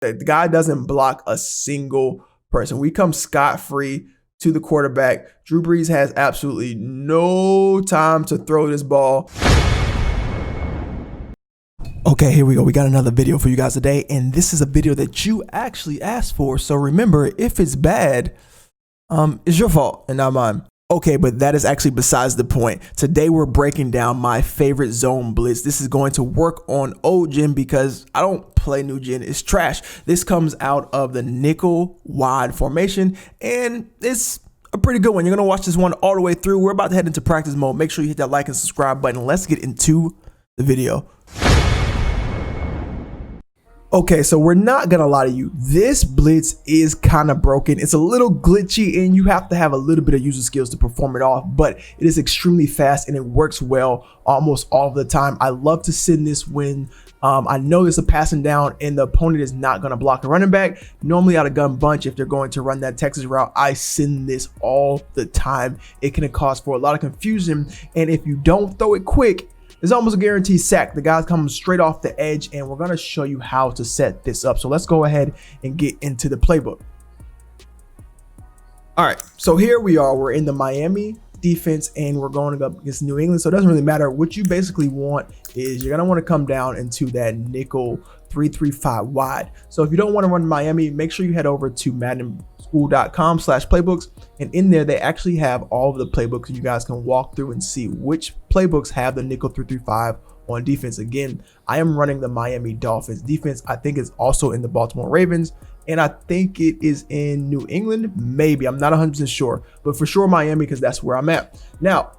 The guy doesn't block a single person. We come scot-free to the quarterback. Drew Brees has absolutely no time to throw this ball. Okay, here we go. We got another video for you guys today, and this is a video that you actually asked for. So remember, if it's bad, it's your fault and not mine. Okay, but that is actually besides the point. Today we're breaking down my favorite zone blitz. This is going to work on old gen because I don't play new gen. It's trash. This comes out of the nickel wide formation, and it's a pretty good one. You're gonna watch this one all the way through. We're about to head into practice mode. Make sure you hit that like and subscribe button. Let's get into the video. Okay, so we're not gonna lie to you. This blitz is kind of broken. It's a little glitchy and you have to have a little bit of user skills to perform it off, but it is extremely fast and it works well almost all of the time. I love to send this when I know there's a passing down and the opponent is not gonna block the running back. Normally out of gun bunch, if they're going to run that Texas route, I send this all the time. It can cause for a lot of confusion, and if you don't throw it quick, it's almost a guaranteed sack. The guy's coming straight off the edge, and we're going to show you how to set this up. So let's go ahead and get into the playbook. All right, so here we are. We're in the Miami defense, and we're going up against New England. So it doesn't really matter. What you basically want is you're going to want to come down into that nickel 3-3-5 wide. So if you don't want to run Miami, make sure you head over to maddenschool.com/playbooks, and in there they actually have all of the playbooks you guys can walk through and see which playbooks have the nickel 3-3-5 on defense. Again, I am running the Miami Dolphins defense. I think it's also in the Baltimore Ravens, and I think it is in New England. Maybe, I'm not 100% sure, but for sure Miami, because that's where I'm at. Now,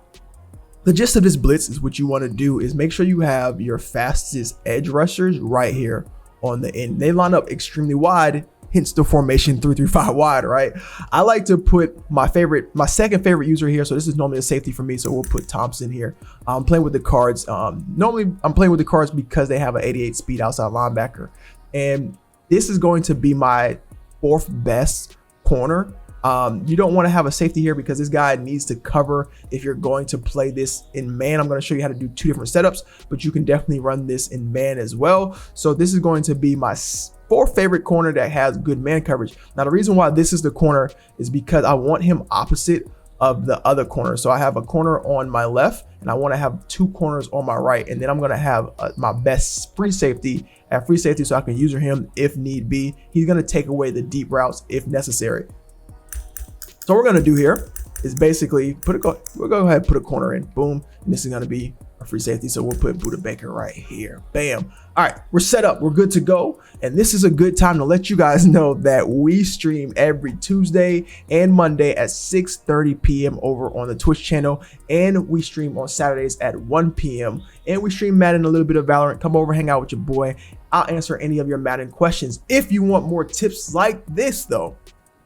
the gist of this blitz is what you want to do is make sure you have your fastest edge rushers right here on the end. They line up extremely wide, hence the formation 3-3-5 wide, right? I like to put my second favorite user here. So this is normally a safety for me. So we'll put Thompson here. I'm playing with the cards. Normally I'm playing with the cards because they have an 88 speed outside linebacker. And this is going to be my fourth best corner. You don't want to have a safety here because this guy needs to cover if you're going to play this in man. I'm going to show you how to do two different setups, but you can definitely run this in man as well. So this is going to be my fourth favorite corner that has good man coverage. Now, the reason why this is the corner is because I want him opposite of the other corner. So I have a corner on my left and I want to have two corners on my right. And then I'm going to have my best free safety at free safety so I can use him if need be. He's going to take away the deep routes if necessary. So what we're gonna do here is basically we'll go ahead and put a corner in, boom, and this is gonna be a free safety. So we'll put Buda Baker right here, bam. All right, we're set up, we're good to go. And this is a good time to let you guys know that we stream every Tuesday and Monday at 6:30 p.m. over on the Twitch channel, and we stream on Saturdays at 1 p.m. and we stream Madden, a little bit of Valorant. Come over, hang out with your boy. I'll answer any of your Madden questions. If you want more tips like this though,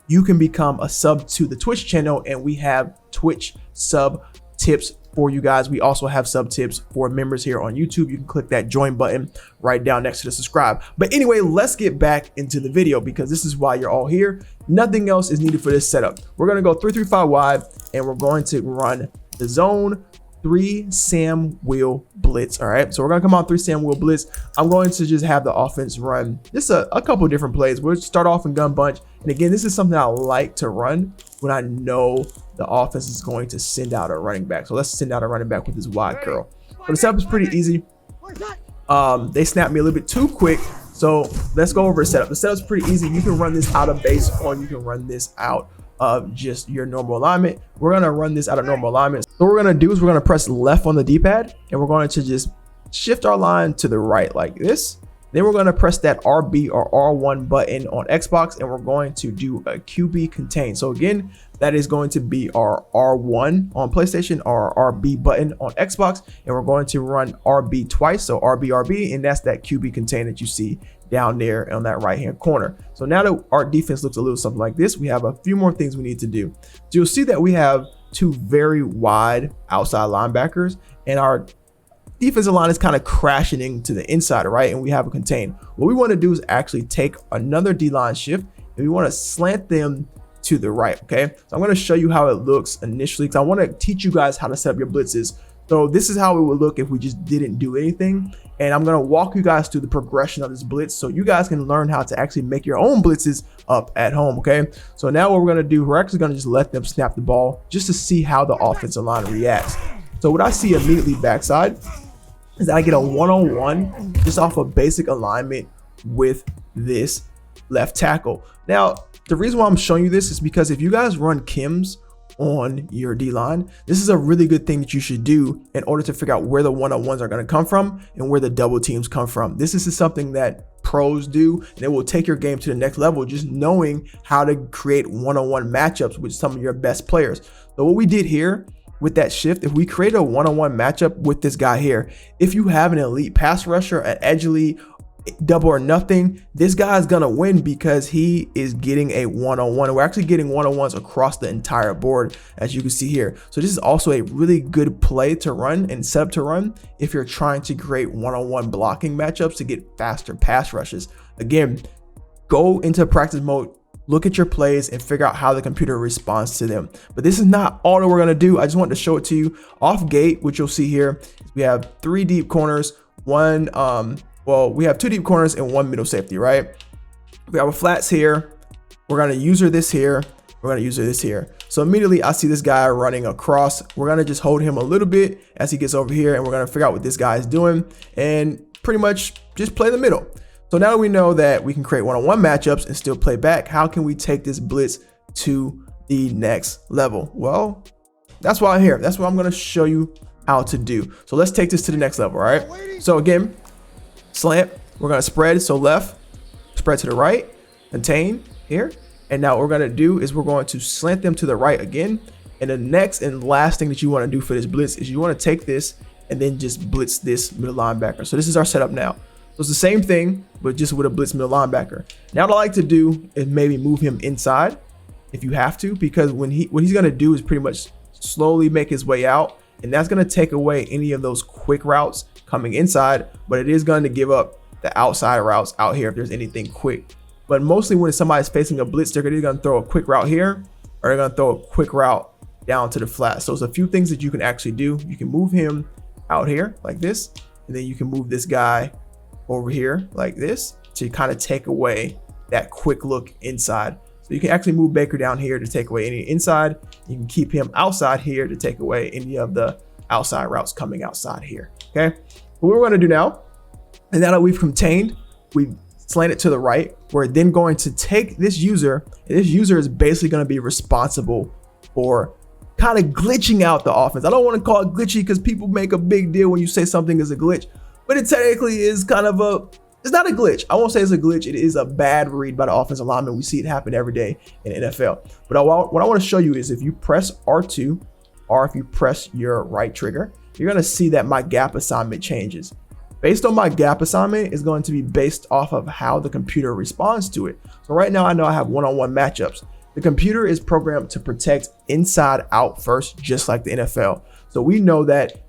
you can become a sub to the Twitch channel, and we have Twitch sub tips for you guys. We also have sub tips for members here on YouTube. You can click that join button right down next to the subscribe. But anyway, let's get back into the video because this is why you're all here. Nothing else is needed for this setup. We're going to go 3-3-5 wide, and we're going to run the zone 3 Sam wheel blitz. All right, so we're gonna come on 3 Sam wheel blitz. I'm going to just have the offense run just a couple different plays. We'll start off in gun bunch, and again, this is something I like to run when I know the offense is going to send out a running back. So let's send out a running back with this wide curl. But the setup is pretty easy. They snapped me a little bit too quick, so let's go over a setup. The setup's pretty easy. You can run this out of base, or you can run this out of just your normal alignment. We're gonna run this out of normal alignment. So what we're gonna do is we're gonna press left on the D-pad, and we're going to just shift our line to the right like this. Then we're gonna press that RB or R1 button on Xbox, and we're going to do a QB contain. So again, that is going to be our R1 on PlayStation, our RB button on Xbox, and we're going to run RB twice, so RB, and that's that QB contain that you see down there on that right hand corner. So now that our defense looks a little something like this, we have a few more things we need to do. So you'll see that we have two very wide outside linebackers, and our defensive line is kind of crashing into the inside, right? And we have a contain. What we want to do is actually take another D-line shift, and we want to slant them to the right. Okay, so I'm going to show you how it looks initially because I want to teach you guys how to set up your blitzes So this is how it would look if we just didn't do anything. And I'm going to walk you guys through the progression of this blitz so you guys can learn how to actually make your own blitzes up at home. Okay, so now what we're going to do, we're actually going to just let them snap the ball just to see how the offensive line reacts. So what I see immediately backside is that I get a one-on-one just off of basic alignment with this left tackle. Now, the reason why I'm showing you this is because if you guys run Kims on your D-line, this is a really good thing that you should do in order to figure out where the one-on-ones are going to come from and where the double teams come from. This is something that pros do, and it will take your game to the next level, just knowing how to create one-on-one matchups with some of your best players. So what we did here with that shift, if we create a one-on-one matchup with this guy here, if you have an elite pass rusher, an edge elite, double or nothing, this guy is gonna win because he is getting a one-on-one. We're actually getting one-on-ones across the entire board, as you can see here. So this is also a really good play to run and set up to run if you're trying to create one-on-one blocking matchups to get faster pass rushes. Again, go into practice mode, look at your plays and figure out how the computer responds to them. But this is not all that we're gonna do. I just wanted to show it to you. Off gate, which you'll see here, we have 3 deep corners, we have 2 deep corners and 1 middle safety, right? We have a flats here. We're gonna user this here. We're gonna user this here. So immediately I see this guy running across. We're gonna just hold him a little bit as he gets over here, and we're gonna figure out what this guy is doing and pretty much just play the middle. So now that we know that we can create one-on-one matchups and still play back, how can we take this blitz to the next level? Well, that's why I'm here. That's what I'm gonna show you how to do. So let's take this to the next level, all right? So again, slant, we're gonna spread, so left, spread to the right, contain here. And now what we're gonna do is we're going to slant them to the right again. And the next and last thing that you wanna do for this blitz is you wanna take this and then just blitz this middle linebacker. So this is our setup now. So it's the same thing, but just with a blitz middle linebacker. Now what I like to do is maybe move him inside if you have to, because what he's gonna do is pretty much slowly make his way out, and that's gonna take away any of those quick routes coming inside, but it is going to give up the outside routes out here if there's anything quick. But mostly when somebody's facing a blitz, they're either going to throw a quick route here or they're going to throw a quick route down to the flat. So there's a few things that you can actually do. You can move him out here like this, and then you can move this guy over here like this to kind of take away that quick look inside. So you can actually move Baker down here to take away any inside. You can keep him outside here to take away any of the outside routes coming outside here. Okay, what we're going to do now is, now that we've contained, we've slanted to the right, we're then going to take this user, and this user is basically going to be responsible for kind of glitching out the offense. I don't want to call it glitchy because people make a big deal when you say something is a glitch, but it technically is kind of it's not a glitch. I won't say it's a glitch. It is a bad read by the offensive lineman. We see it happen every day in the NFL. But what I want to show you is if you press R2 or if you press your right trigger, you're going to see that my gap assignment changes. Based on my gap assignment is going to be based off of how the computer responds to it. So right now I know I have one-on-one matchups. The computer is programmed to protect inside out first, just like the NFL. So we know that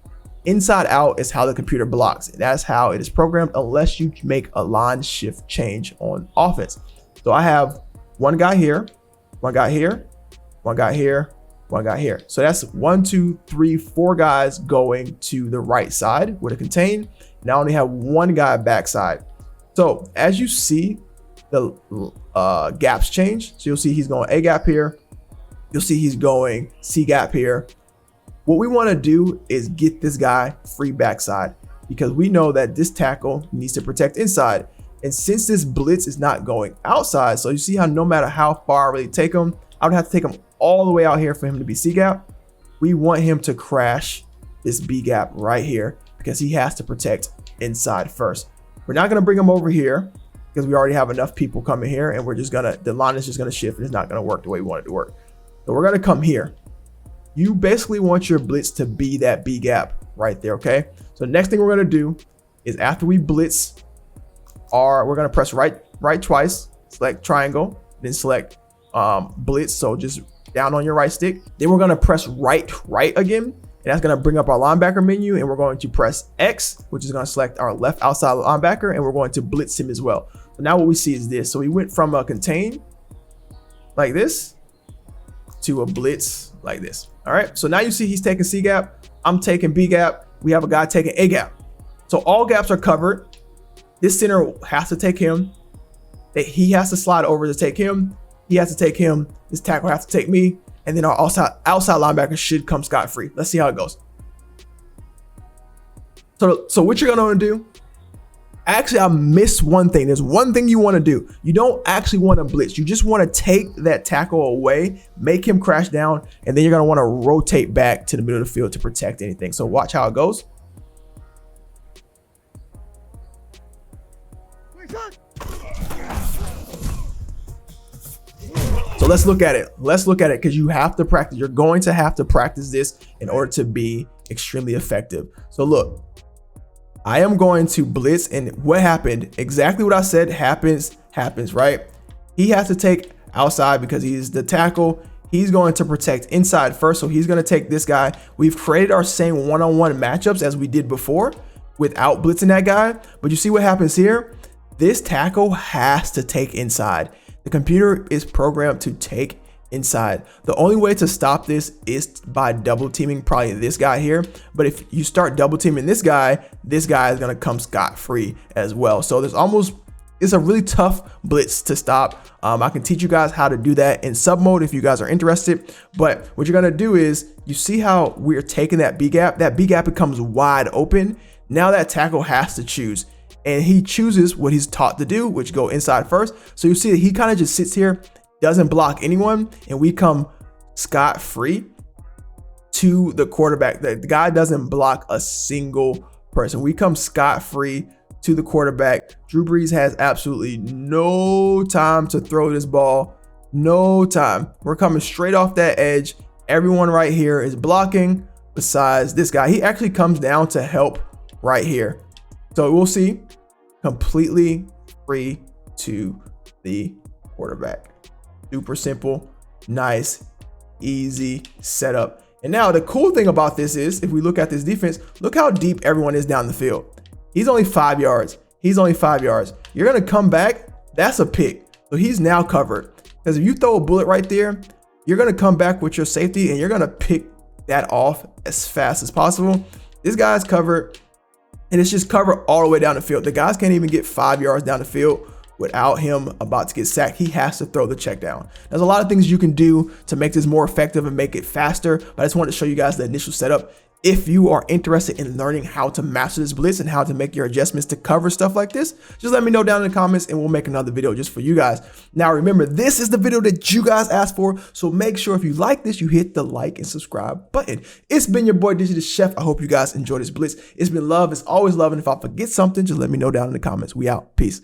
inside out is how the computer blocks. That's how it is programmed unless you make a line shift change on offense. So I have one guy here, one guy here, one guy here, one guy here. So that's 1, 2, 3, 4 guys going to the right side with a contain. Now I only have one guy backside. So as you see the gaps change, so you'll see he's going A gap here. You'll see he's going C gap here. What we want to do is get this guy free backside because we know that this tackle needs to protect inside. And since this blitz is not going outside, so you see how no matter how far I really take him, I would have to take him all the way out here for him to be C gap. We want him to crash this B gap right here because he has to protect inside first. We're not going to bring him over here because we already have enough people coming here, and the line is just going to shift and it's not going to work the way we want it to work. So we're going to come here. You basically want your blitz to be that B gap right there, okay? So the next thing we're going to do is after we blitz, we're going to press right twice, select triangle, then select blitz, so just down on your right stick. Then we're going to press right again, and that's going to bring up our linebacker menu, and we're going to press X, which is going to select our left outside linebacker, and we're going to blitz him as well. So now what we see is this. So we went from a contain like this to a blitz like this. All right, so now you see he's taking C gap. I'm taking B gap. We have a guy taking A gap. So all gaps are covered. This center has to take him. He has to slide over to take him. He has to take him. This tackle has to take me. And then our outside linebacker should come scot-free. Let's see how it goes. So what you're going to do, actually, I missed one thing. There's one thing you want to do. You don't actually want to blitz. You just want to take that tackle away, make him crash down, and then you're going to want to rotate back to the middle of the field to protect anything. So watch how it goes. So let's look at it. Let's look at it because you have to practice. You're going to have to practice this in order to be extremely effective. So look, I am going to blitz, and what happened, exactly what I said happens, right? He has to take outside because he's the tackle. He's going to protect inside first. So he's going to take this guy. We've created our same one-on-one matchups as we did before without blitzing that guy. But you see what happens here? This tackle has to take inside. The computer is programmed to take inside. The only way to stop this is by double teaming probably this guy here. But if you start double teaming this guy is going to come scot-free as well. So it's a really tough blitz to stop. I can teach you guys how to do that in sub mode if you guys are interested. But what you're going to do is, you see how we're taking that B gap? That B gap becomes wide open. Now that tackle has to choose. And he chooses what he's taught to do, which go inside first. So you see that he kind of just sits here, doesn't block anyone, and we come scot-free to the quarterback. The guy doesn't block a single person. We come scot-free to the quarterback. Drew Brees has absolutely no time to throw this ball. No time. We're coming straight off that edge. Everyone right here is blocking besides this guy. He actually comes down to help right here. So we'll see, completely free to the quarterback. Super simple, nice, easy setup. And now the cool thing about this is, if we look at this defense, look how deep everyone is down the field. He's only 5 yards. He's only 5 yards. You're going to come back. That's a pick. So he's now covered. Because if you throw a bullet right there, you're going to come back with your safety and you're going to pick that off as fast as possible. This guy's covered. And it's just covered all the way down the field. The guys can't even get 5 yards down the field without him about to get sacked. He has to throw the check down. There's a lot of things you can do to make this more effective and make it faster, but I just wanted to show you guys the initial setup. If you are interested in learning how to master this blitz and how to make your adjustments to cover stuff like this, just let me know down in the comments and we'll make another video just for you guys. Now remember, this is the video that you guys asked for, so make sure if you like this, you hit the like and subscribe button. It's been your boy Digital Chef. I hope you guys enjoyed this blitz. It's been love. It's always love. And if I forget something, just let me know down in the comments. We out. Peace.